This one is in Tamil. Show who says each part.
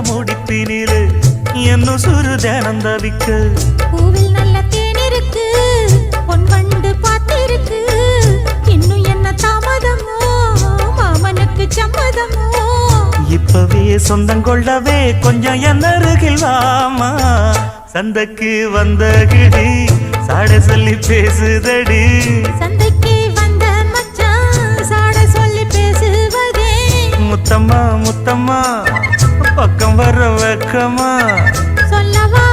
Speaker 1: முடிப்பினிலே என்ன சுரு தினம் தவிக்க
Speaker 2: பூவில் நல்ல தேன் இருக்கு பொன் வண்டு பார்த்திருக்கு இன்னும் என்ன தாமதமோ மாமனுக்கு சம்மதமோ
Speaker 1: இப்பவே சொந்தம் கொள்ளவே கொஞ்சம் என் அருகில் வாமா சந்தைக்கு வந்த கிடி சாட சொல்லி பேசுதடி
Speaker 2: சந்தைக்கு வந்த மச்சான் சாட சொல்லி பேசுவதே
Speaker 1: முத்தம்மா முத்தம்மா பக்கம் வர வெக்கமா
Speaker 2: சொல்லவா